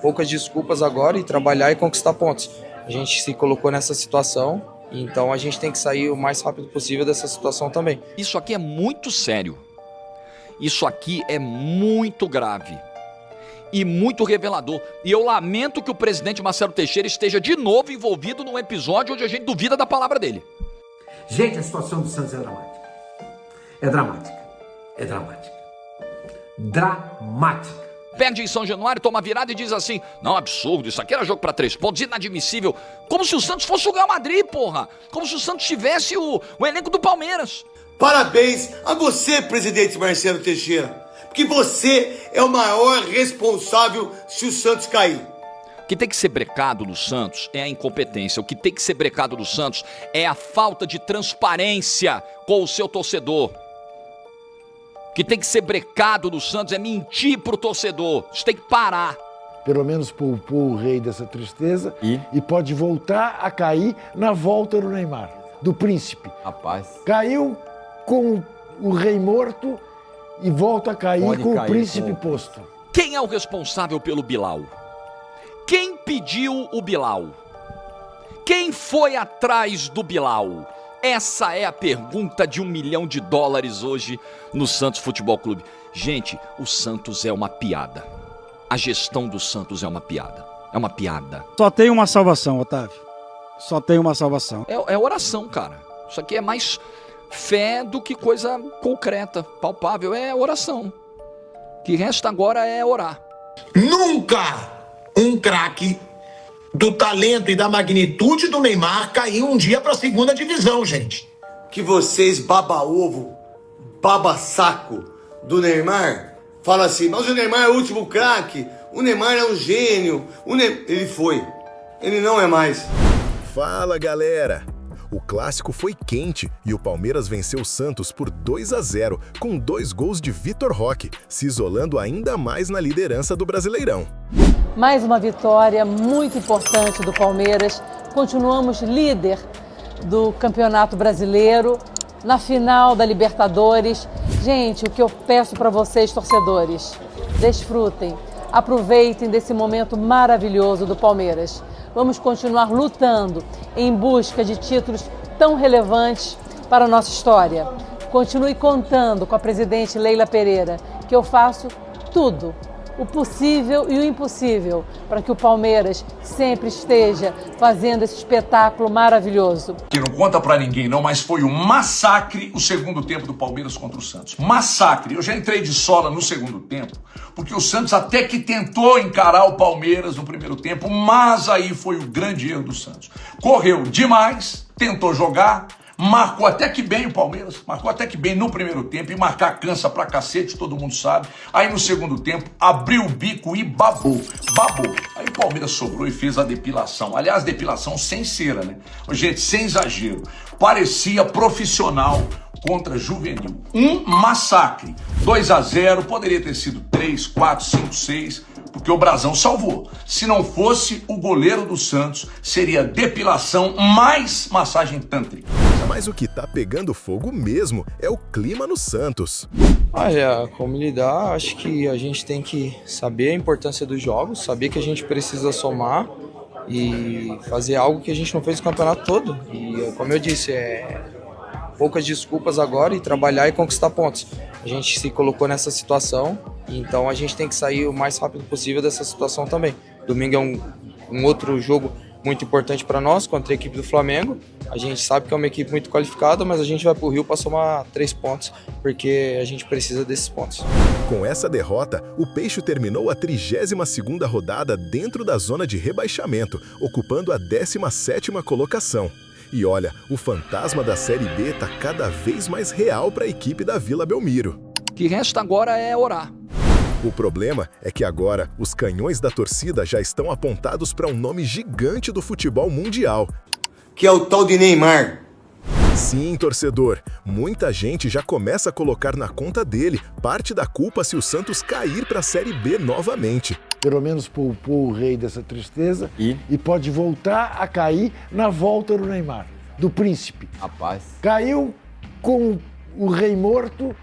poucas desculpas agora e trabalhar e conquistar pontos. A gente se colocou nessa situação, então a gente tem que sair o mais rápido possível dessa situação também. Isso aqui é muito sério. Isso aqui é muito grave e muito revelador. E eu lamento que o presidente Marcelo Teixeira esteja de novo envolvido num episódio onde a gente duvida da palavra dele. Gente, a situação do Santos é dramática. É dramática. É dramática. Dramática. Perde em São Januário, toma virada e diz assim: não, absurdo, isso aqui era jogo pra 3 pontos, inadmissível. Como se o Santos fosse o Real Madrid, porra. Como se o Santos tivesse o elenco do Palmeiras. Parabéns a você, presidente Marcelo Teixeira, porque você é o maior responsável se o Santos cair. O que tem que ser brecado no Santos é a incompetência. O que tem que ser brecado no Santos é a falta de transparência com o seu torcedor. O que tem que ser brecado no Santos é mentir pro torcedor. Isso tem que parar. Pelo menos poupou o rei dessa tristeza e pode voltar a cair na volta do Neymar, do príncipe. Rapaz. Caiu com o rei morto e volta a cair com o príncipe posto. Quem é o responsável pelo Bilal? Quem pediu o Bilal? Quem foi atrás do Bilal? Essa é a pergunta de $1 milhão hoje no Santos Futebol Clube. Gente, o Santos é uma piada. A gestão do Santos é uma piada. É uma piada. Só tem uma salvação, Otávio. Só tem uma salvação. É oração, cara. Isso aqui é mais fé do que coisa concreta, palpável. É oração. O que resta agora é orar. Nunca um craque do talento e da magnitude do Neymar caiu um dia para a segunda divisão, gente. Que vocês baba-ovo, baba-saco do Neymar, falam assim, mas o Neymar é o último craque, o Neymar é um gênio, ele foi, ele não é mais. Fala, galera! O clássico foi quente e o Palmeiras venceu o Santos por 2-0, com 2 gols de Vitor Roque, se isolando ainda mais na liderança do Brasileirão. Mais uma vitória muito importante do Palmeiras. Continuamos líder do Campeonato Brasileiro, na final da Libertadores. Gente, o que eu peço para vocês, torcedores, desfrutem, aproveitem desse momento maravilhoso do Palmeiras. Vamos continuar lutando em busca de títulos tão relevantes para a nossa história. Continue contando com a presidente Leila Pereira, que eu faço tudo, o possível e o impossível, para que o Palmeiras sempre esteja fazendo esse espetáculo maravilhoso. Que não conta pra ninguém não, mas foi um massacre o segundo tempo do Palmeiras contra o Santos. Massacre. Eu já entrei de sola no segundo tempo, porque o Santos até que tentou encarar o Palmeiras no primeiro tempo, mas aí foi o grande erro do Santos. Correu demais, tentou jogar, marcou até que bem o Palmeiras, marcou até que bem no primeiro tempo, e marcar cansa pra cacete, todo mundo sabe. Aí no segundo tempo, abriu o bico e babou. Aí o Palmeiras sobrou e fez a depilação. Aliás, depilação sem cera, né? Gente, sem exagero. Parecia profissional contra juvenil. Um massacre. 2-0, poderia ter sido 3, 4, 5, 6... porque o Brasão salvou. Se não fosse o goleiro do Santos, seria depilação mais massagem tântrica. Mas o que tá pegando fogo mesmo é o clima no Santos. Olha, como lidar, acho que a gente tem que saber a importância dos jogos, saber que a gente precisa somar e fazer algo que a gente não fez o campeonato todo. E como eu disse, poucas desculpas agora e trabalhar e conquistar pontos. A gente se colocou nessa situação, então a gente tem que sair o mais rápido possível dessa situação também. Domingo é um outro jogo muito importante para nós, contra a equipe do Flamengo. A gente sabe que é uma equipe muito qualificada, mas a gente vai para o Rio para somar 3 pontos, porque a gente precisa desses pontos. Com essa derrota, o Peixe terminou a 32ª rodada dentro da zona de rebaixamento, ocupando a 17ª colocação. E olha, o fantasma da Série B está cada vez mais real para a equipe da Vila Belmiro. O que resta agora é orar. O problema é que agora os canhões da torcida já estão apontados para um nome gigante do futebol mundial. Que é o tal de Neymar. Sim, torcedor, muita gente já começa a colocar na conta dele parte da culpa se o Santos cair para a Série B novamente. Pelo menos poupou o rei dessa tristeza e pode voltar a cair na volta do Neymar, do príncipe. Rapaz. Caiu com o rei morto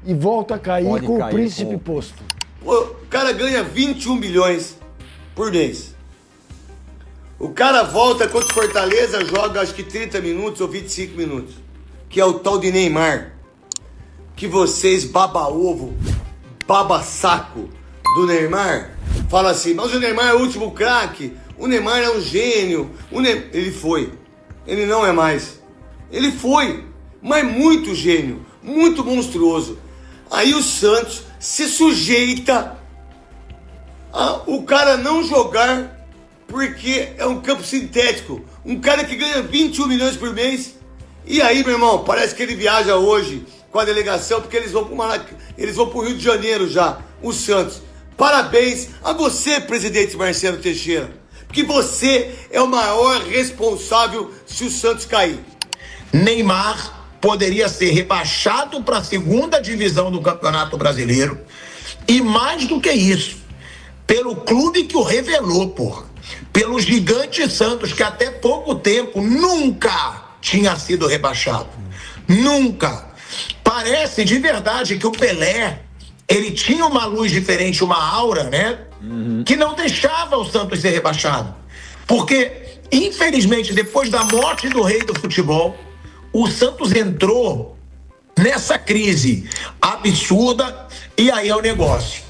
e volta a cair com o príncipe posto. Pô, o cara ganha 21 milhões por mês. O cara volta contra o Fortaleza, joga acho que 30 minutos ou 25 minutos. Que é o tal de Neymar. Que vocês, baba-ovo, baba-saco do Neymar, fala assim, mas o Neymar é o último craque, o Neymar é um gênio. Ele foi. Ele não é mais. Ele foi. Mas muito gênio, muito monstruoso. Aí o Santos se sujeita a o cara não jogar porque é um campo sintético. Um cara que ganha 21 milhões por mês. E aí, meu irmão, parece que ele viaja hoje com a delegação porque eles vão pro Rio de Janeiro já, o Santos. Parabéns a você, presidente Marcelo Teixeira, porque você é o maior responsável se o Santos cair. Neymar poderia ser rebaixado para a segunda divisão do Campeonato Brasileiro e mais do que isso, pelo clube que o revelou, porra. Pelo gigante Santos, que até pouco tempo nunca tinha sido rebaixado. Nunca. Parece de verdade que o Pelé, ele tinha uma luz diferente, uma aura, né? Que não deixava o Santos ser rebaixado. Porque, infelizmente, depois da morte do rei do futebol, o Santos entrou nessa crise absurda e aí é o negócio.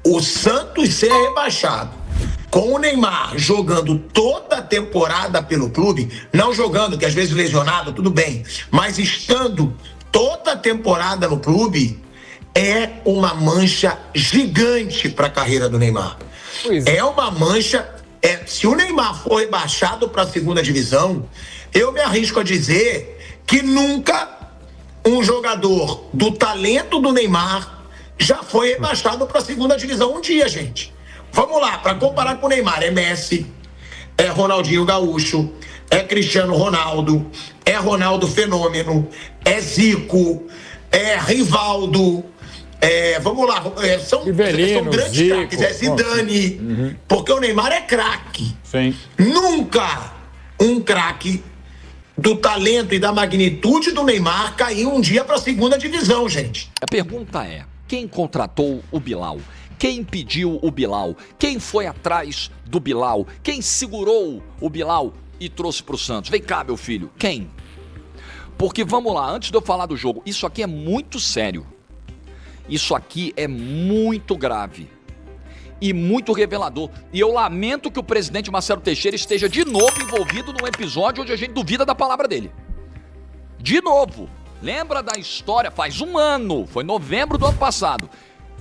O Santos ser rebaixado com o Neymar jogando toda a temporada pelo clube, não jogando, que às vezes lesionado, tudo bem, mas estando toda a temporada no clube, é uma mancha gigante para a carreira do Neymar. É uma mancha. Se o Neymar for rebaixado para a segunda divisão, eu me arrisco a dizer que nunca um jogador do talento do Neymar já foi rebaixado para a segunda divisão um dia, gente. Vamos lá, para comparar com o Neymar, é Messi, é Ronaldinho Gaúcho, é Cristiano Ronaldo, é Ronaldo Fenômeno, é Zico, é Rivaldo, vamos lá, são grandes craques, é Zidane, porque o Neymar é craque. Sim. Nunca um craque do talento e da magnitude do Neymar caiu um dia para a segunda divisão, gente. A pergunta é, quem contratou o Bilal? Quem pediu o Bilal? Quem foi atrás do Bilal? Quem segurou o Bilal e trouxe para o Santos? Vem cá, meu filho. Quem? Porque vamos lá, antes de eu falar do jogo, isso aqui é muito sério. Isso aqui é muito grave. E muito revelador. E eu lamento que o presidente Marcelo Teixeira esteja de novo envolvido num episódio onde a gente duvida da palavra dele. De novo. Lembra da história? Faz um ano. Foi novembro do ano passado.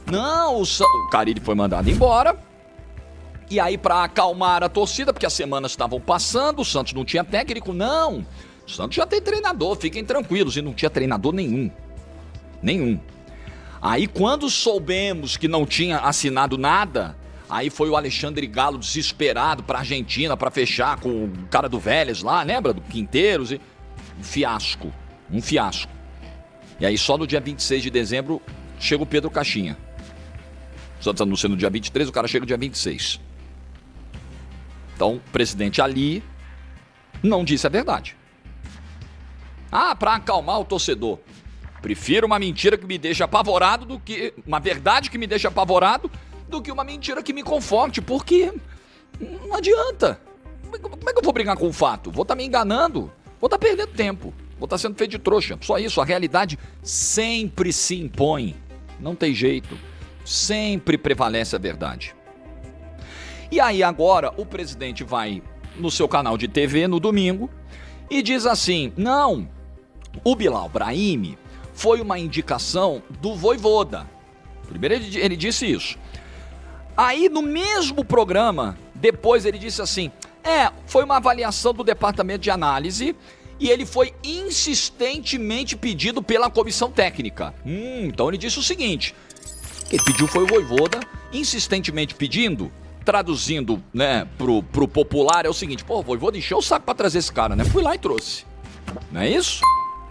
Não, o Carille foi mandado embora. E aí, para acalmar a torcida, porque as semanas estavam passando, o Santos não tinha técnico. Não, o Santos já tem treinador, fiquem tranquilos. E não tinha treinador nenhum. Nenhum. Aí, quando soubemos que não tinha assinado nada, aí foi o Alexandre Galo desesperado para a Argentina, para fechar com o cara do Vélez lá, lembra? Do Quinteiros. Um fiasco. Um fiasco. E aí, só no dia 26 de dezembro, chega o Pedro Caixinha. O Santos anuncia no dia 23, o cara chega no dia 26. Então, o presidente ali não disse a verdade. Para acalmar o torcedor. Prefiro uma mentira que me deixa apavorado do que... Uma verdade que me deixa apavorado do que uma mentira que me conforte, porque não adianta. Como é que eu vou brigar com o fato? Vou estar me enganando, vou estar perdendo tempo, vou estar sendo feito de trouxa. Só isso, a realidade sempre se impõe. Não tem jeito. Sempre prevalece a verdade. E aí agora o presidente vai no seu canal de TV no domingo e diz assim, não, o Bilal Brahimi foi uma indicação do Vojvoda. Primeiro ele disse isso. Aí no mesmo programa, depois ele disse assim, foi uma avaliação do departamento de análise e ele foi insistentemente pedido pela comissão técnica. Então ele disse o seguinte, quem pediu foi o Vojvoda, insistentemente pedindo, traduzindo, né, pro popular, é o seguinte, o Vojvoda encheu o saco pra trazer esse cara, né? Fui lá e trouxe. Não é isso?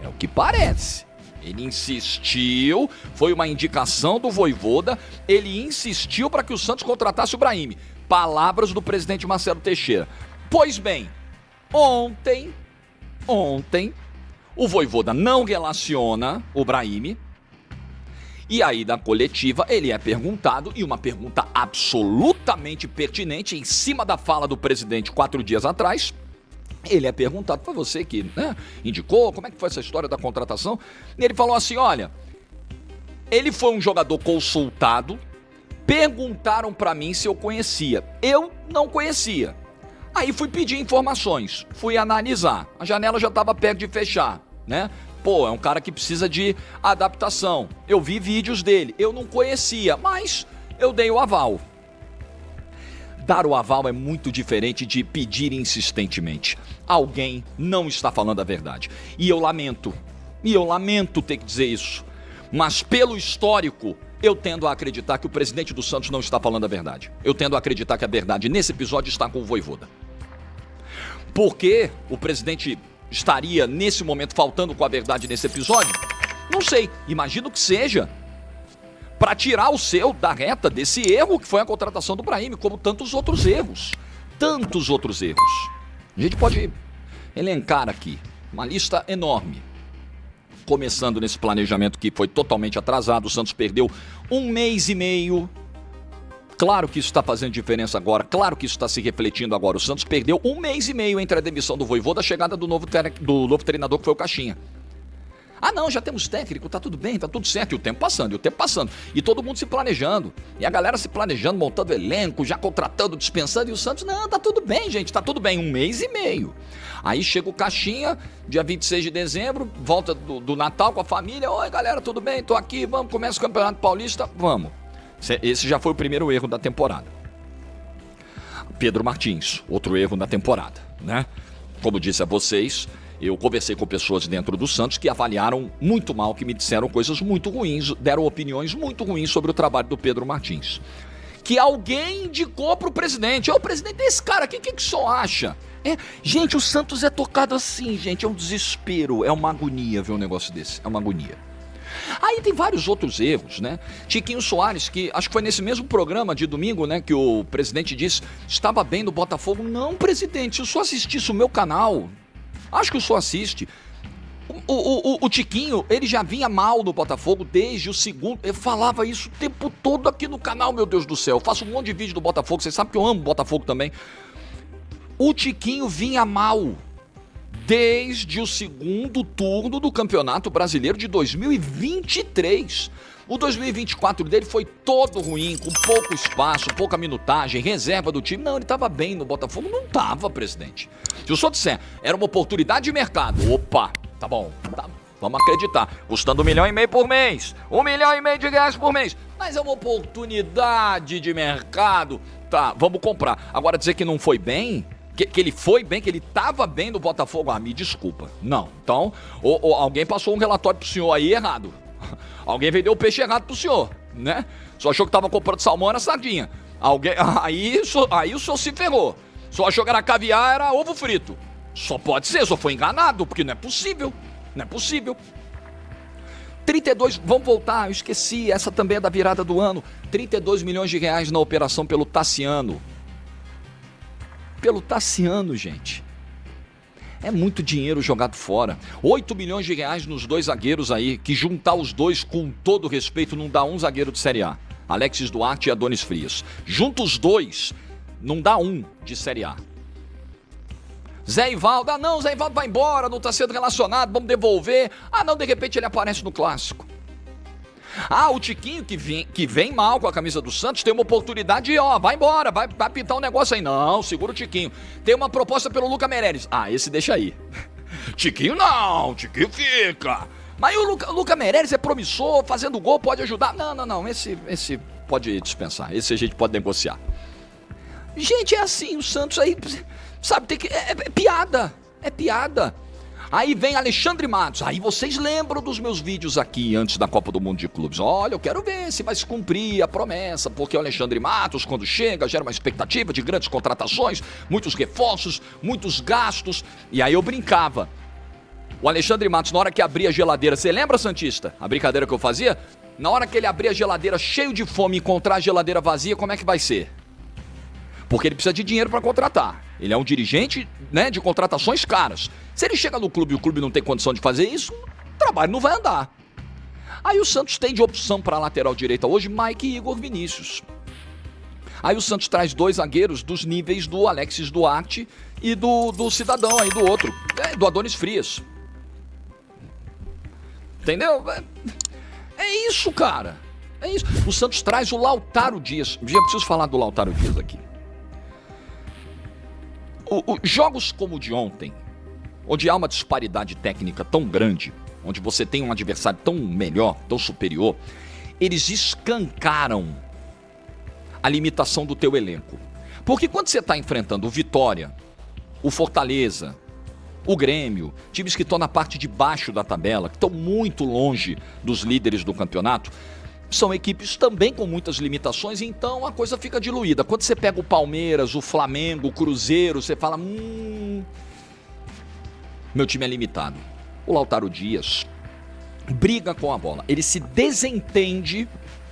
É o que parece. Ele insistiu, foi uma indicação do Vojvoda, ele insistiu para que o Santos contratasse o Brahimi. Palavras do presidente Marcelo Teixeira. Pois bem, ontem, o Vojvoda não relaciona o Brahimi. E aí, da coletiva, ele é perguntado, e uma pergunta absolutamente altamente pertinente, em cima da fala do presidente 4 dias atrás. Ele é perguntado, foi você que, né, indicou, como é que foi essa história da contratação? E ele falou assim, olha, ele foi um jogador consultado, perguntaram pra mim se eu conhecia. Eu não conhecia. Aí fui pedir informações, fui analisar. A janela já estava perto de fechar, né? Pô, é um cara que precisa de adaptação. Eu vi vídeos dele, eu não conhecia, mas eu dei o aval. Dar o aval é muito diferente de pedir insistentemente. Alguém não está falando a verdade. E eu lamento ter que dizer isso. Mas pelo histórico, eu tendo a acreditar que o presidente do Santos não está falando a verdade. Eu tendo a acreditar que a verdade nesse episódio está com o Vojvoda. Por que o presidente estaria nesse momento faltando com a verdade nesse episódio? Não sei, imagino que seja para tirar o seu da reta desse erro que foi a contratação do Brahim, como tantos outros erros. Tantos outros erros. A gente pode elencar aqui uma lista enorme. Começando nesse planejamento que foi totalmente atrasado, o Santos perdeu 1 mês e meio. Claro que isso está fazendo diferença agora, claro que isso está se refletindo agora. O Santos perdeu 1 mês e meio entre a demissão do Vojvoda e a chegada do novo treinador, que foi o Caixinha. Ah não, já temos técnico, tá tudo bem, tá tudo certo. E o tempo passando, E todo mundo se planejando. E a galera se planejando, montando elenco, já contratando, dispensando. E o Santos, não, tá tudo bem, gente, tá tudo bem. 1 mês e meio. Aí chega o Caixinha, dia 26 de dezembro, volta do Natal com a família. Oi galera, tudo bem? Tô aqui, vamos, começa o Campeonato Paulista, vamos. Esse já foi o primeiro erro da temporada. Pedro Martins, outro erro da temporada, né? Como disse a vocês, eu conversei com pessoas dentro do Santos que avaliaram muito mal, que me disseram coisas muito ruins, deram opiniões muito ruins sobre o trabalho do Pedro Martins. Que alguém indicou pro presidente. Ô, presidente, esse cara aqui, o que o senhor acha? Gente, o Santos é tocado assim, gente, é um desespero, é uma agonia ver um negócio desse, é uma agonia. Aí tem vários outros erros, né? Tiquinho Soares, que acho que foi nesse mesmo programa de domingo, né, que o presidente disse, estava bem no Botafogo. Não, presidente, se o senhor assistisse o meu canal, acho que o senhor assiste. O Tiquinho, ele já vinha mal no Botafogo desde o segundo. Eu falava isso o tempo todo aqui no canal, meu Deus do céu. Eu faço um monte de vídeo do Botafogo, vocês sabem que eu amo o Botafogo também. O Tiquinho vinha mal desde o segundo turno do Campeonato Brasileiro de 2023. O 2024 dele foi todo ruim, com pouco espaço, pouca minutagem, reserva do time. Não, ele estava bem no Botafogo. Não estava, presidente. Se o senhor disser, era uma oportunidade de mercado. Opa, tá bom, tá, vamos acreditar. Custando R$1,5 milhão por mês, R$1,5 milhão por mês. Mas é uma oportunidade de mercado. Tá, vamos comprar. Agora dizer que não foi bem... Que ele foi bem, que ele estava bem no Botafogo. Ah, me desculpa. Não. Então, alguém passou um relatório pro senhor aí errado. Alguém vendeu o peixe errado pro senhor, né? Só achou que estava comprando salmão, era sardinha. Aí o senhor se ferrou. Só achou que era caviar, era ovo frito. Só pode ser, só foi enganado, porque não é possível. Não é possível. 32, vamos voltar, eu esqueci, essa também é da virada do ano. R$32 milhões na operação pelo Tassiano. Pelo Tassiano, gente. É muito dinheiro jogado fora. R$8 milhões nos 2 zagueiros aí, que juntar os dois, com todo respeito, não dá um zagueiro de Série A. Alexis Duarte e Adonis Frias. Junta os dois, não dá um de Série A. Zé Ivaldo, Zé Ivaldo vai embora, não está sendo relacionado, vamos devolver. De repente ele aparece no Clássico. O Tiquinho, que vem mal com a camisa do Santos, tem uma oportunidade e vai embora, vai pintar um negócio aí. Não, segura o Tiquinho. Tem uma proposta pelo Luca Meireles. Esse deixa aí. Tiquinho não, Tiquinho fica. Mas o Luca Meireles é promissor, fazendo gol, pode ajudar. Não, esse pode dispensar, esse a gente pode negociar. Gente, é assim, o Santos aí, sabe, tem que... É piada. Aí vem Alexandre Matos. Aí vocês lembram dos meus vídeos aqui antes da Copa do Mundo de Clubes. Olha, eu quero ver se vai se cumprir a promessa, porque o Alexandre Matos, quando chega, gera uma expectativa de grandes contratações, muitos reforços, muitos gastos. E aí eu brincava. O Alexandre Matos, na hora que abria a geladeira, você lembra, Santista? A brincadeira que eu fazia? Na hora que ele abria a geladeira cheio de fome e encontrar a geladeira vazia, como é que vai ser? Porque ele precisa de dinheiro para contratar. Ele é um dirigente, né, de contratações caras. Se ele chega no clube e o clube não tem condição de fazer isso, o trabalho não vai andar. Aí o Santos tem de opção para a lateral direita hoje Mike e Igor Vinícius. Aí o Santos traz 2 zagueiros dos níveis do Alexis Duarte e do cidadão aí, do outro, do Adonis Frias. Entendeu? É isso, cara. É isso. O Santos traz o Lautaro Dias. Já preciso falar do Lautaro Dias aqui. Jogos como o de ontem, onde há uma disparidade técnica tão grande, onde você tem um adversário tão melhor, tão superior, eles escancaram a limitação do teu elenco. Porque quando você está enfrentando o Vitória, o Fortaleza, o Grêmio, times que estão na parte de baixo da tabela, que estão muito longe dos líderes do campeonato, são equipes também com muitas limitações, então a coisa fica diluída. Quando você pega o Palmeiras, o Flamengo, o Cruzeiro, você fala, meu time é limitado. O Lautaro Dias briga com a bola, ele se desentende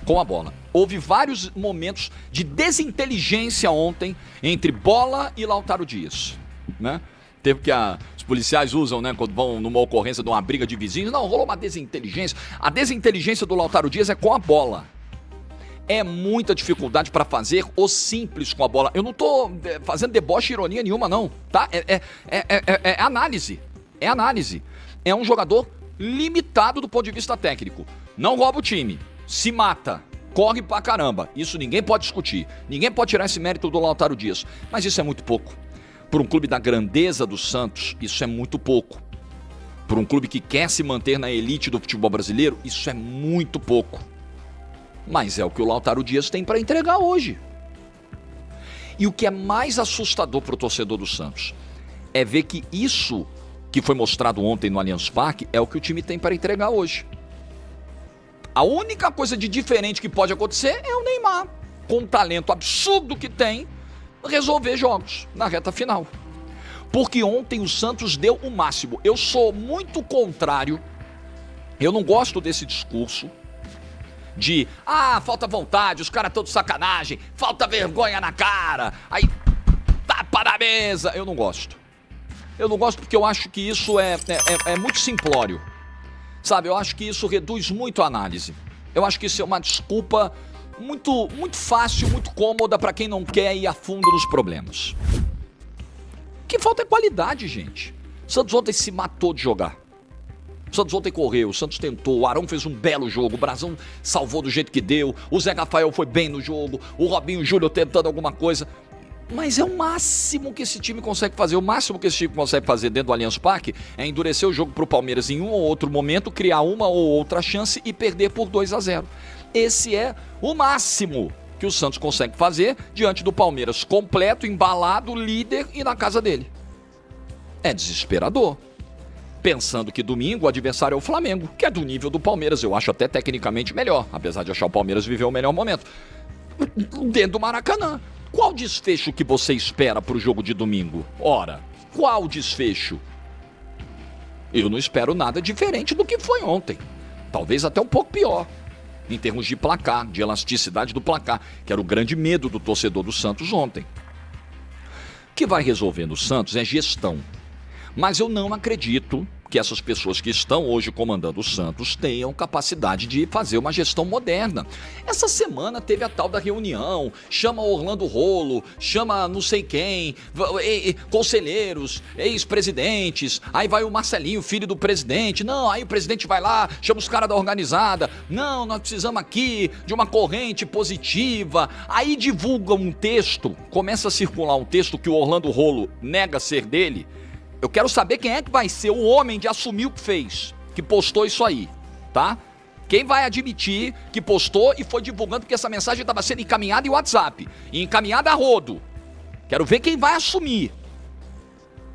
com a bola. Houve vários momentos de desinteligência ontem entre bola e Lautaro Dias, né? Teve que os policiais usam, né, quando vão numa ocorrência de uma briga de vizinhos. Não, rolou uma desinteligência. A desinteligência do Lautaro Dias é com a bola. É muita dificuldade para fazer o simples com a bola. Eu não tô fazendo deboche, ironia nenhuma, não, tá? É análise. É análise. É um jogador limitado do ponto de vista técnico. Não rouba o time. Se mata. Corre pra caramba. Isso ninguém pode discutir. Ninguém pode tirar esse mérito do Lautaro Dias. Mas isso é muito pouco. Por um clube da grandeza do Santos, isso é muito pouco. Por um clube que quer se manter na elite do futebol brasileiro, isso é muito pouco. Mas é o que o Lautaro Dias tem para entregar hoje. E o que é mais assustador para o torcedor do Santos é ver que isso que foi mostrado ontem no Allianz Parque é o que o time tem para entregar hoje. A única coisa de diferente que pode acontecer é o Neymar, com o talento absurdo que tem, resolver jogos na reta final. Porque ontem o Santos deu o máximo. Eu sou muito contrário, eu não gosto desse discurso de falta vontade, os caras estão de sacanagem, falta vergonha na cara, aí tapa na mesa. Eu não gosto porque eu acho que isso é muito simplório, sabe? Eu acho que isso reduz muito a análise. Eu acho que isso é uma desculpa muito fácil, muito cômoda para quem não quer ir a fundo nos problemas. O que falta é qualidade, gente. O Santos ontem se matou de jogar. O Santos ontem correu, o Santos tentou, o Arão fez um belo jogo, o Brazão salvou do jeito que deu, o Zé Rafael foi bem no jogo, o Robinho Júnior tentando alguma coisa. Mas é o máximo que esse time consegue fazer. O máximo que esse time consegue fazer dentro do Allianz Parque é endurecer o jogo para o Palmeiras em um ou outro momento, criar uma ou outra chance e perder por 2-0. Esse é o máximo que o Santos consegue fazer diante do Palmeiras completo, embalado, líder e na casa dele. É desesperador. Pensando que domingo o adversário é o Flamengo, que é do nível do Palmeiras. Eu acho até tecnicamente melhor, apesar de achar o Palmeiras viver o melhor momento. Dentro do Maracanã. Qual desfecho que você espera para o jogo de domingo? Ora, qual desfecho? Eu não espero nada diferente do que foi ontem. Talvez até um pouco pior. Em termos de placar, de elasticidade do placar, que era o grande medo do torcedor do Santos ontem. O que vai resolver no Santos é gestão. Mas eu não acredito que essas pessoas que estão hoje comandando o Santos tenham capacidade de fazer uma gestão moderna. Essa semana teve a tal da reunião, chama Orlando Rolo, chama não sei quem, conselheiros, ex-presidentes, aí vai o Marcelinho, filho do presidente, não, aí o presidente vai lá, chama os caras da organizada, não, nós precisamos aqui de uma corrente positiva, aí divulga um texto, começa a circular um texto que o Orlando Rolo nega ser dele. Eu quero saber quem é que vai ser o homem de assumir o que fez, que postou isso aí, tá? Quem vai admitir que postou e foi divulgando porque essa mensagem estava sendo encaminhada em WhatsApp e encaminhada a rodo. Quero ver quem vai assumir.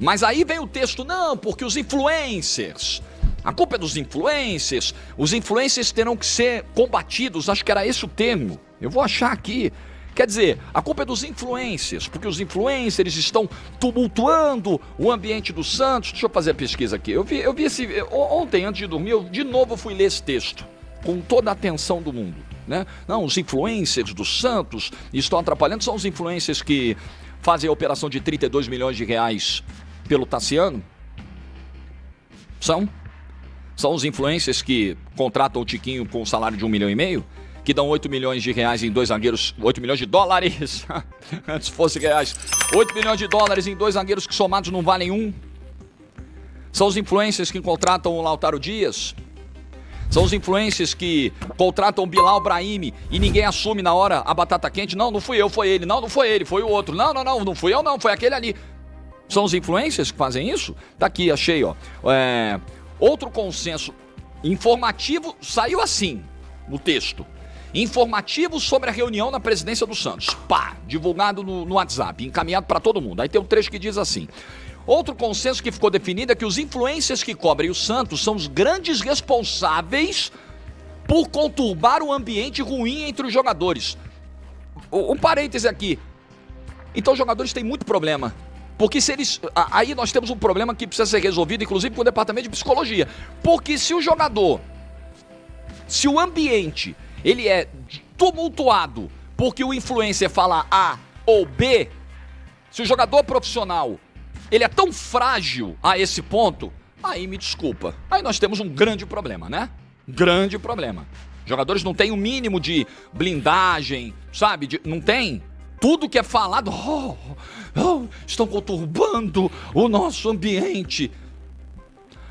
Mas aí vem o texto, não, porque os influencers, a culpa é dos influencers, os influencers terão que ser combatidos, acho que era esse o termo, eu vou achar aqui. Quer dizer, a culpa é dos influencers, porque os influencers estão tumultuando o ambiente do Santos. Deixa eu fazer a pesquisa aqui. Eu vi ontem, antes de dormir, eu de novo fui ler esse texto, com toda a atenção do mundo, né? Não, os influencers do Santos estão atrapalhando, são os influencers que fazem a operação de 32 milhões de reais pelo Tassiano? São os influencers que contratam o Tiquinho com um salário de 1,5 milhão? que dão 8 milhões de reais em 2 zagueiros, 8 milhões de dólares, antes fosse reais, 8 milhões de dólares em 2 zagueiros que somados não valem um. São os influencers que contratam o Lautaro Dias, são os influencers que contratam o Bilal Brahimi e ninguém assume na hora a batata quente. Não, não fui eu, foi ele. Não, não foi ele, foi o outro. Não, não fui eu não, foi aquele ali. São os influencers que fazem isso? Tá aqui, achei, ó. Outro consenso informativo, saiu assim, no texto. Informativo sobre a reunião na presidência do Santos. Pá, divulgado no WhatsApp, encaminhado para todo mundo. Aí tem um trecho que diz assim: outro consenso que ficou definido é que os influencers que cobrem o Santos são os grandes responsáveis por conturbar o ambiente ruim entre os jogadores. Um parêntese aqui. Então os jogadores têm muito problema. Porque se eles... Aí nós temos um problema que precisa ser resolvido, inclusive com o departamento de psicologia. Porque se o jogador... Se o ambiente, ele é tumultuado porque o influencer fala A ou B, se o jogador profissional, ele é tão frágil a esse ponto, aí me desculpa. Aí nós temos um grande problema, né? Grande problema. Jogadores não têm o mínimo de blindagem, sabe? Não tem. Tudo que é falado, estão conturbando o nosso ambiente.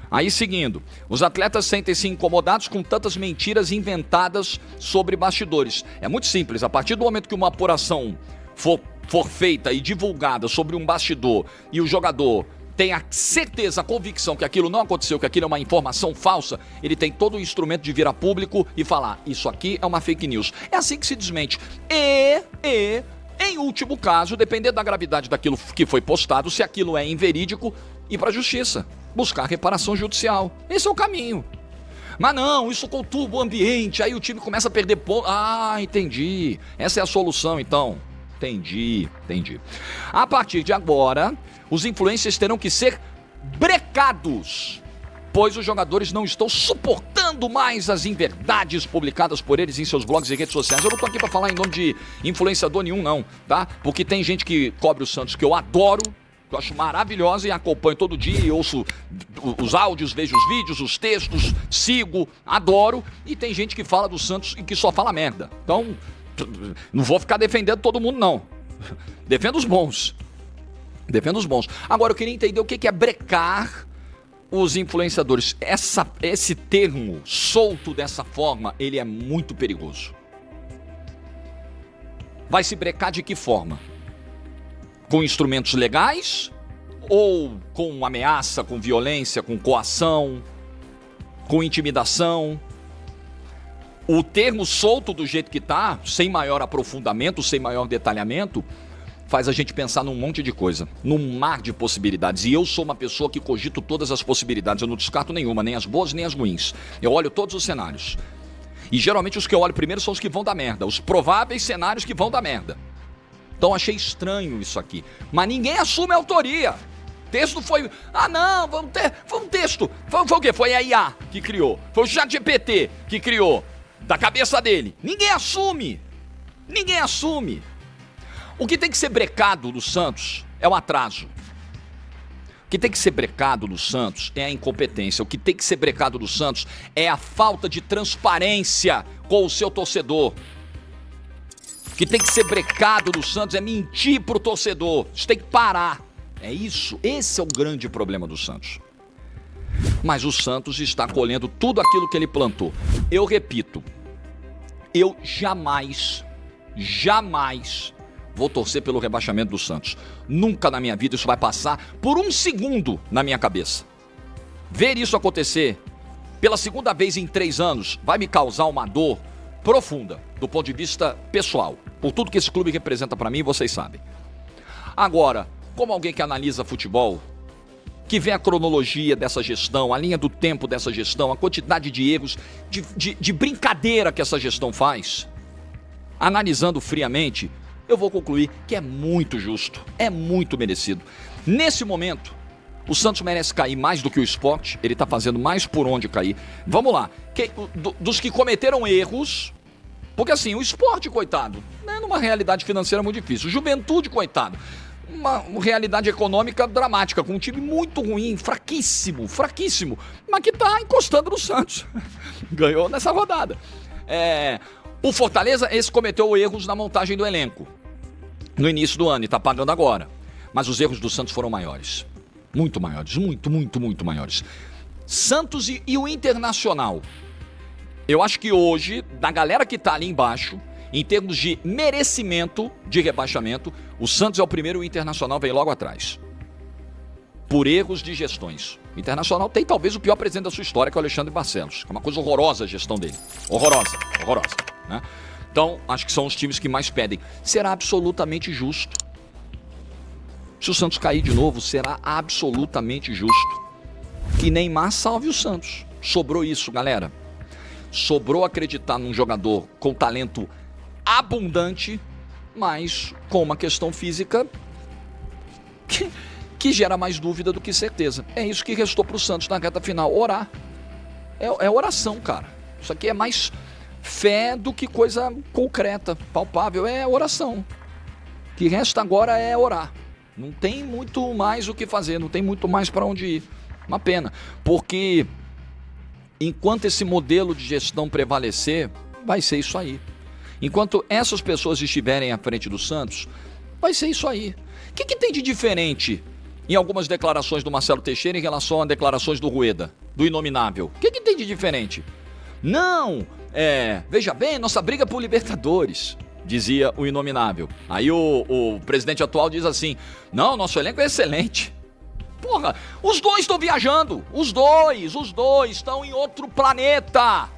Aí seguindo, os atletas sentem-se incomodados com tantas mentiras inventadas sobre bastidores. É muito simples, a partir do momento que uma apuração for feita e divulgada sobre um bastidor e o jogador tem a certeza, a convicção que aquilo não aconteceu, que aquilo é uma informação falsa, ele tem todo o instrumento de vir a público e falar, isso aqui é uma fake news. É assim que se desmente. Em último caso, dependendo da gravidade daquilo que foi postado, se aquilo é inverídico, ir para a justiça, buscar reparação judicial. Esse é o caminho. Mas não, isso conturba o ambiente, aí o time começa a perder pontos. Ah, entendi. Essa é a solução, então. Entendi. A partir de agora, os influencers terão que ser brecados, pois os jogadores não estão suportando mais as inverdades publicadas por eles em seus blogs e redes sociais. Eu não tô aqui para falar em nome de influenciador nenhum, não, tá? Porque tem gente que cobre o Santos que eu adoro, que eu acho maravilhosa e acompanho todo dia e ouço os áudios, vejo os vídeos, os textos, sigo, adoro. E tem gente que fala do Santos e que só fala merda. Então, não vou ficar defendendo todo mundo, não. Defendo os bons. Agora, eu queria entender o que é brecar os influenciadores. Esse termo, solto dessa forma, ele é muito perigoso. Vai se brecar de que forma? Com instrumentos legais? Ou com ameaça, com violência, com coação, com intimidação? O termo solto do jeito que está, sem maior aprofundamento, sem maior detalhamento, faz a gente pensar num monte de coisa, num mar de possibilidades. E eu sou uma pessoa que cogito todas as possibilidades, eu não descarto nenhuma, nem as boas nem as ruins. Eu olho todos os cenários. E geralmente os que eu olho primeiro são os que vão dar merda, os prováveis cenários que vão dar merda. Então achei estranho isso aqui. Mas ninguém assume a autoria. O texto foi... foi um texto. Foi o quê? Foi a IA que criou. Foi o ChatGPT que criou. Da cabeça dele. Ninguém assume. O que tem que ser brecado no Santos é o atraso. O que tem que ser brecado no Santos é a incompetência. O que tem que ser brecado no Santos é a falta de transparência com o seu torcedor. O que tem que ser brecado no Santos é mentir pro torcedor. Isso tem que parar. É isso. Esse é o grande problema do Santos. Mas o Santos está colhendo tudo aquilo que ele plantou. Eu repito, eu jamais vou torcer pelo rebaixamento do Santos. Nunca na minha vida isso vai passar por um segundo na minha cabeça. Ver isso acontecer pela segunda vez em 3 anos vai me causar uma dor profunda do ponto de vista pessoal. Por tudo que esse clube representa para mim, vocês sabem. Agora, como alguém que analisa futebol, que vê a cronologia dessa gestão, a linha do tempo dessa gestão, a quantidade de erros, de brincadeira que essa gestão faz, analisando friamente, eu vou concluir que é muito justo, é muito merecido. Nesse momento, o Santos merece cair mais do que o Sport, ele está fazendo mais por onde cair. Vamos lá, dos que cometeram erros, porque assim, o Sport, coitado, é numa realidade financeira muito difícil, o Juventude, coitado, uma realidade econômica dramática, com um time muito ruim, fraquíssimo, mas que está encostando no Santos. Ganhou nessa rodada. O Fortaleza, esse cometeu erros na montagem do elenco no início do ano e tá pagando agora. Mas os erros do Santos foram maiores. Muito maiores. Muito maiores. Santos e o Internacional. Eu acho que hoje, da galera que tá ali embaixo, em termos de merecimento de rebaixamento, o Santos é o primeiro e o Internacional vem logo atrás. Por erros de gestões. O Internacional tem talvez o pior presidente da sua história, que é o Alexandre Barcelos. É uma coisa horrorosa a gestão dele. Horrorosa. Né? Então, acho que são os times que mais pedem. Será absolutamente justo. Se o Santos cair de novo, será absolutamente justo. Que Neymar salve o Santos. Sobrou isso, galera. Sobrou acreditar num jogador com talento abundante, mas com uma questão física que gera mais dúvida do que certeza. É isso que restou pro Santos na reta final. Orar. É oração, cara. Isso aqui é mais fé do que coisa concreta, palpável. É oração. O que resta agora é orar. Não tem muito mais o que fazer, não tem muito mais para onde ir. Uma pena, porque enquanto esse modelo de gestão prevalecer, vai ser isso aí. Enquanto essas pessoas estiverem à frente do Santos, vai ser isso aí. O que tem de diferente em algumas declarações do Marcelo Teixeira em relação a declarações do Rueda, do Inominável? O que tem de diferente? Não, veja bem, nossa briga por Libertadores, dizia o Inominável. Aí o presidente atual diz assim, não, nosso elenco é excelente. Porra, os dois estão viajando, os dois estão em outro planeta.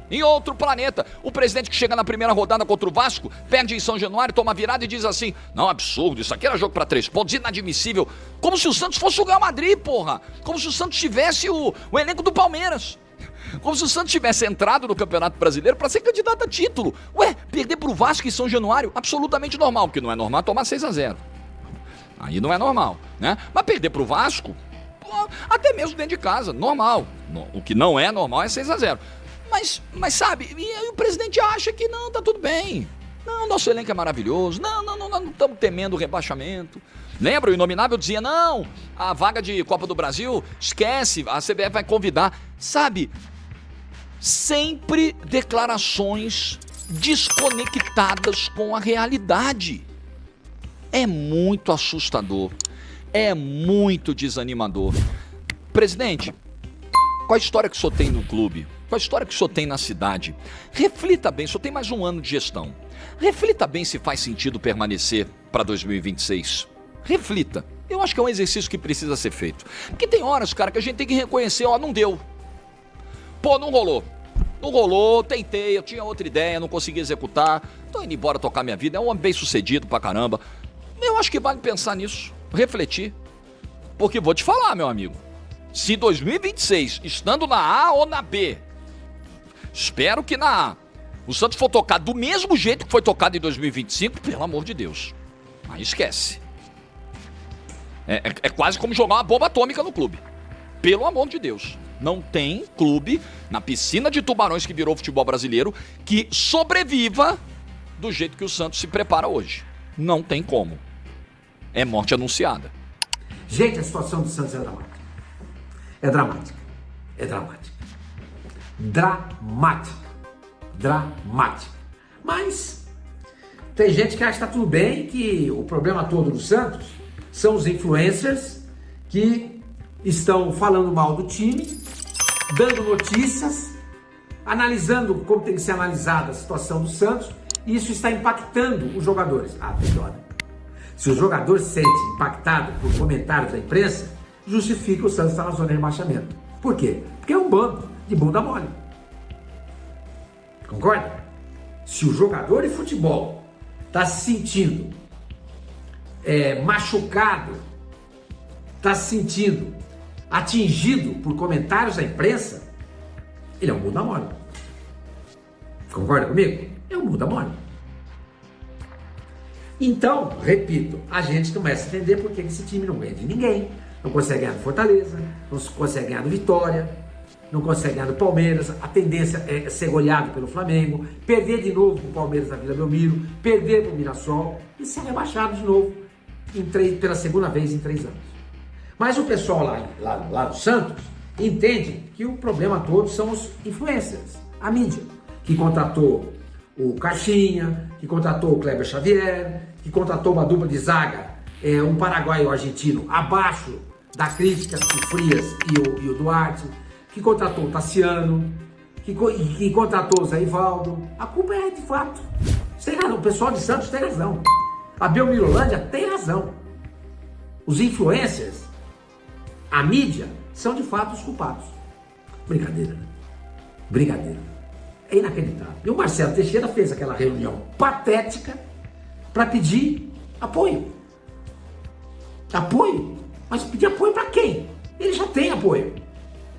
Em outro planeta. O presidente que chega na primeira rodada contra o Vasco, perde em São Januário, toma virada e diz assim, não, absurdo, isso aqui era jogo pra 3 pontos, inadmissível. Como se o Santos fosse o Real Madrid, porra. Como se o Santos tivesse o elenco do Palmeiras. Como se o Santos tivesse entrado no Campeonato Brasileiro para ser candidato a título. Ué, perder pro Vasco em São Januário, absolutamente normal, porque não é normal tomar 6-0. Aí não é normal, né? Mas perder pro Vasco, até mesmo dentro de casa, normal. O que não é normal é 6-0. Mas sabe, e aí o presidente acha que não, tá tudo bem. Não, nosso elenco é maravilhoso. Não estamos temendo o rebaixamento. Lembra, o Inominável dizia, não, a vaga de Copa do Brasil, esquece, a CBF vai convidar. Sabe, sempre declarações desconectadas com a realidade. É muito assustador, é muito desanimador. Presidente, qual a história que o senhor tem no clube? Qual a história que o senhor tem na cidade? Reflita bem, o senhor tem mais um ano de gestão. Reflita bem se faz sentido permanecer para 2026. Reflita. Eu acho que é um exercício que precisa ser feito. Porque tem horas, cara, que a gente tem que reconhecer, não deu. Pô, não rolou. Não rolou, tentei, eu tinha outra ideia, não consegui executar. Tô indo embora tocar minha vida, é um homem bem sucedido pra caramba. Eu acho que vale pensar nisso, refletir. Porque vou te falar, meu amigo, se 2026, estando na A ou na B, espero que na A, o Santos for tocado do mesmo jeito que foi tocado em 2025, pelo amor de Deus, aí esquece. É quase como jogar uma bomba atômica no clube. Pelo amor de Deus. Não tem clube na piscina de tubarões que virou futebol brasileiro que sobreviva do jeito que o Santos se prepara hoje. Não tem como. É morte anunciada. Gente, a situação do Santos é dramática. É dramática. É dramática. Dramática. Dramática. Mas tem gente que acha que está tudo bem, que o problema todo do Santos são os influencers que estão falando mal do time, dando notícias, analisando como tem que ser analisada a situação do Santos, e isso está impactando os jogadores. Melhor. Se os jogadores se sentem impactados por comentários da imprensa, justifica o Santos estar na zona de rebaixamento. Por quê? Porque é um bando de bunda mole. Concorda? Se o jogador de futebol está se sentindo machucado, está se sentindo atingido por comentários da imprensa, ele é um bunda mole. Concorda comigo? É um bunda mole. Então, repito, a gente começa a entender por que esse time não ganha de ninguém, não consegue ganhar do Fortaleza, não consegue ganhar do Vitória, não consegue ganhar do Palmeiras, a tendência é ser goleado pelo Flamengo, perder de novo o Palmeiras na Vila Belmiro, perder para o Mirassol e ser rebaixado de novo pela segunda vez em 3 anos. Mas o pessoal lá do Santos entende que o problema todo são os influencers, a mídia, que contratou o Caixinha, que contratou o Kleber Xavier, que contratou uma dupla de zaga, um paraguaio argentino abaixo da crítica, o Frias e o Duarte, que contratou o Tassiano, que contratou o Zé Ivaldo. A culpa é de fato. Você tem razão, o pessoal de Santos tem razão. A Belmirolândia tem razão. Os influencers, a mídia, são de fato os culpados. Brincadeira, né? Brincadeira. É inacreditável. E o Marcelo Teixeira fez aquela reunião patética para pedir apoio. Apoio? Mas pedir apoio para quem? Ele já tem apoio.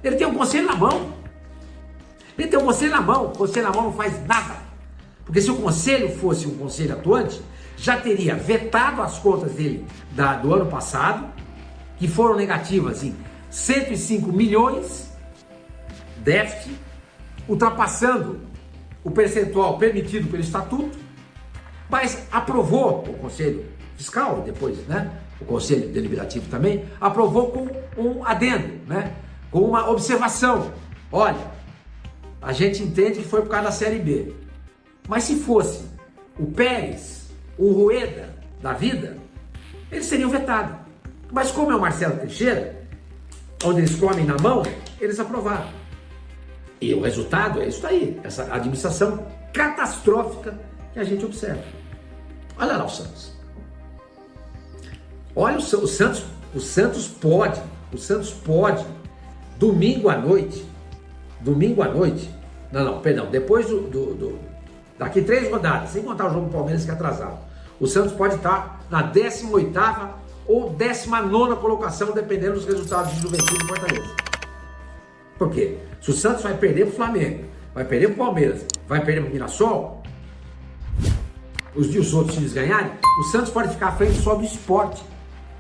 Ele tem um conselho na mão. Ele tem um conselho na mão. O conselho na mão não faz nada. Porque se o conselho fosse um conselho atuante, já teria vetado as contas dele do ano passado, que foram negativas em 105 milhões, déficit, ultrapassando o percentual permitido pelo Estatuto, mas aprovou o Conselho Fiscal, depois, né? O Conselho Deliberativo também, aprovou com um adendo, né? Com uma observação. Olha, a gente entende que foi por causa da Série B, mas se fosse o Pérez, o Rueda da vida, eles seriam vetados. Mas como é o Marcelo Teixeira, onde eles comem na mão, eles aprovaram. E o resultado é isso aí, essa administração catastrófica que a gente observa. Olha lá o Santos. Olha o Santos pode, domingo à noite, depois daqui 3 rodadas, sem contar o jogo do Palmeiras que é atrasado, o Santos pode estar na 18ª ou 19ª colocação, dependendo dos resultados de Juventude e Fortaleza. Por quê? Se o Santos vai perder pro Flamengo, vai perder pro Palmeiras, vai perder pro Mirassol, os outros times ganharem, o Santos pode ficar à frente só do Sport.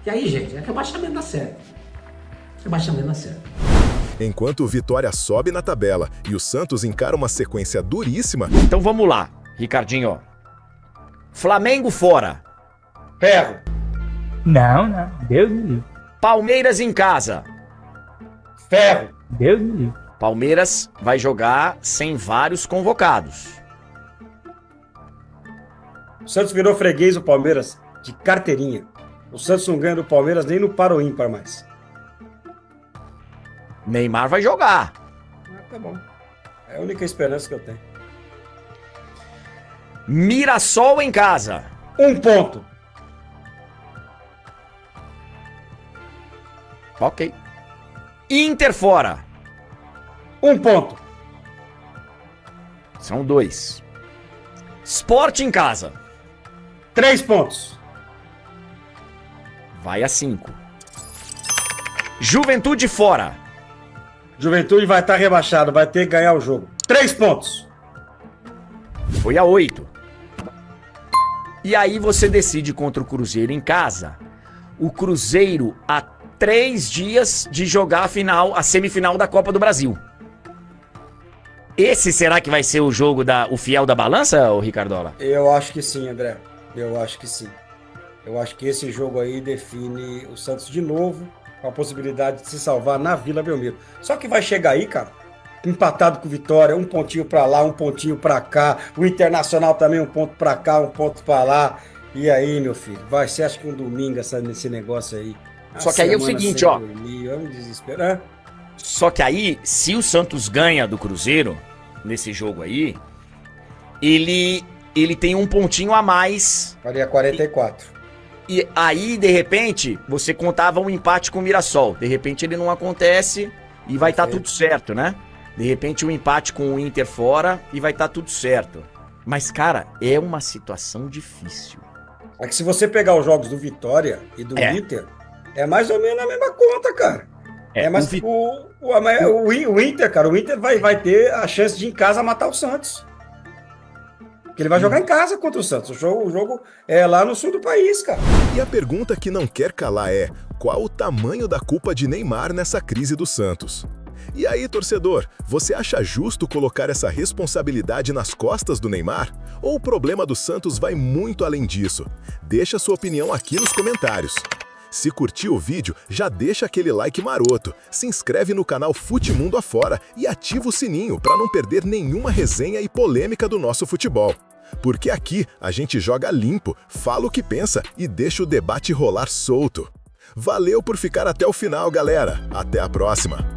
E aí, gente, é rebaixamento da série. Rebaixamento da série. Enquanto o Vitória sobe na tabela e o Santos encara uma sequência duríssima... Então vamos lá, Ricardinho. Flamengo fora. Ferro. Não, Deus me livre. Palmeiras em casa. Ferro. Deus me livre. Palmeiras vai jogar sem vários convocados. O Santos virou freguês do Palmeiras de carteirinha. O Santos não ganha do Palmeiras nem no Paro Ímpar mais. Neymar vai jogar. Tá bom. É a única esperança que eu tenho. Mirassol em casa. 1 ponto. Ok. Inter fora. 1 ponto. São 2. Sport em casa. 3 pontos. Vai a 5. Juventude fora. Juventude vai estar rebaixado, vai ter que ganhar o jogo. 3 pontos. Foi a 8. E aí você decide contra o Cruzeiro em casa. O Cruzeiro há 3 dias de jogar a semifinal da Copa do Brasil. Esse será que vai ser o jogo o fiel da balança, ô Ricardola? Eu acho que sim, André. Eu acho que sim. Eu acho que esse jogo aí define o Santos de novo, com a possibilidade de se salvar na Vila Belmiro. Só que vai chegar aí, cara, empatado com o Vitória, 1 pontinho pra lá, 1 pontinho pra cá, o Internacional também 1 ponto pra cá, 1 ponto pra lá. E aí, meu filho, vai ser acho que um domingo nesse negócio aí. Só que aí é o seguinte, ó. É um desespero. Só que aí, se o Santos ganha do Cruzeiro, nesse jogo aí, ele tem 1 pontinho a mais. Faria 44. E aí, de repente, você contava um empate com o Mirassol. De repente ele não acontece e vai estar tudo certo, né? De repente um empate com o Inter fora e vai estar tudo certo. Mas, cara, é uma situação difícil. É que se você pegar os jogos do Vitória e do Inter, é mais ou menos a mesma conta, cara. Mas o Inter, cara, o Inter vai ter a chance de em casa matar o Santos. Porque ele vai jogar em casa contra o Santos. O jogo é lá no sul do país, cara. E a pergunta que não quer calar é: qual o tamanho da culpa de Neymar nessa crise do Santos? E aí, torcedor, você acha justo colocar essa responsabilidade nas costas do Neymar? Ou o problema do Santos vai muito além disso? Deixa sua opinião aqui nos comentários. Se curtiu o vídeo, já deixa aquele like maroto, se inscreve no canal Futimundo Afora e ativa o sininho para não perder nenhuma resenha e polêmica do nosso futebol. Porque aqui a gente joga limpo, fala o que pensa e deixa o debate rolar solto. Valeu por ficar até o final, galera. Até a próxima!